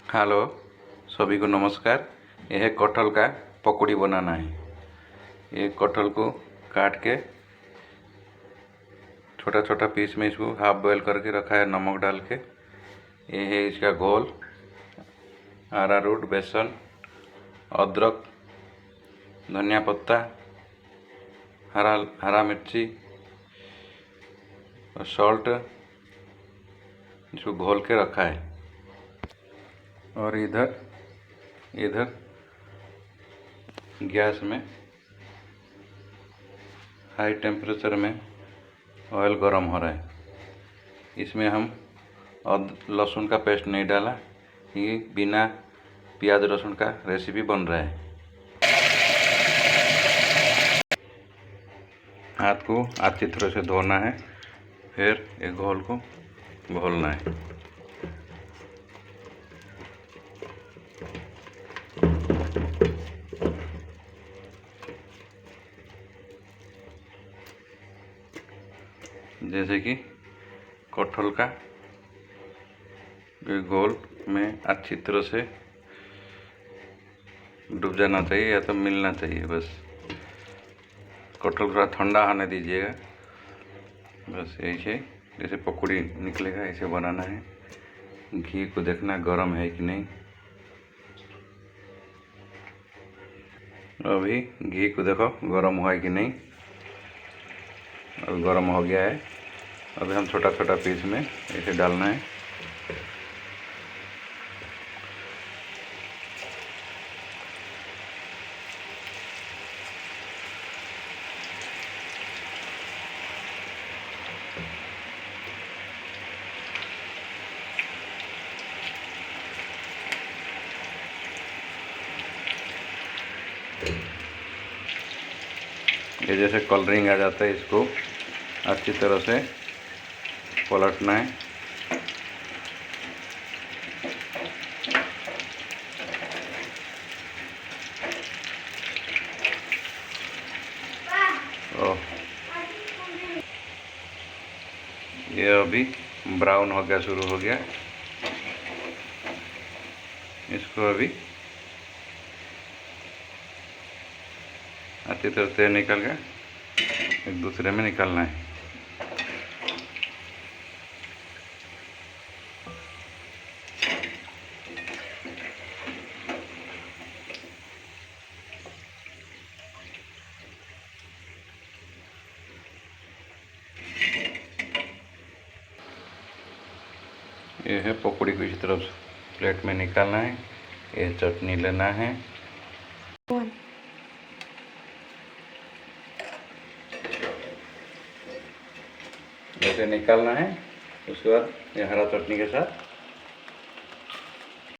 Hello, सभी को नमस्कार। यह कटहल का पकौड़ी बनाना है। ये कटहल को काट के छोटा छोटा पीस में इसको हाफ बॉयल करके रखा है नमक डाल के। ये है इसका घोल, अरारोट, बेसन, अदरक, धनिया पत्ता, हरा मिर्ची और सॉल्ट, इसको घोल के रखा है। और इधर गैस में हाई टेम्परेचर में ऑयल गर्म हो रहा है। इसमें हम लहसुन का पेस्ट नहीं डाला, ये बिना प्याज लहसुन का रेसिपी बन रहा है। हाथ को अच्छी तरह से धोना है, फिर एक घोल को घोलना है। जैसे कि कटहल का घोल में अच्छी तरह से डूब जाना चाहिए या तो मिलना चाहिए। बस कटहल थोड़ा ठंडा होने दीजिएगा। बस यही है, जैसे पकौड़ी निकलेगा ऐसे बनाना है। घी को देखना गरम है कि नहीं। अभी घी को देखो गरम हुआ है कि नहीं। अब गरम हो गया है। अभी हम छोटा छोटा पीस में ऐसे डालना है। ये जैसे कलरिंग आ जाता है, इसको अच्छी तरह से पलटना है। ये अभी ब्राउन हो गया, शुरू हो गया। इसको अभी अच्छी तरह से निकल गया, एक दूसरे में निकालना है। ये है पकौड़ी को इसी तरफ प्लेट में निकालना है। ये चटनी लेना है। ऐसे निकालना है। उसके बाद ये हरा चटनी के साथ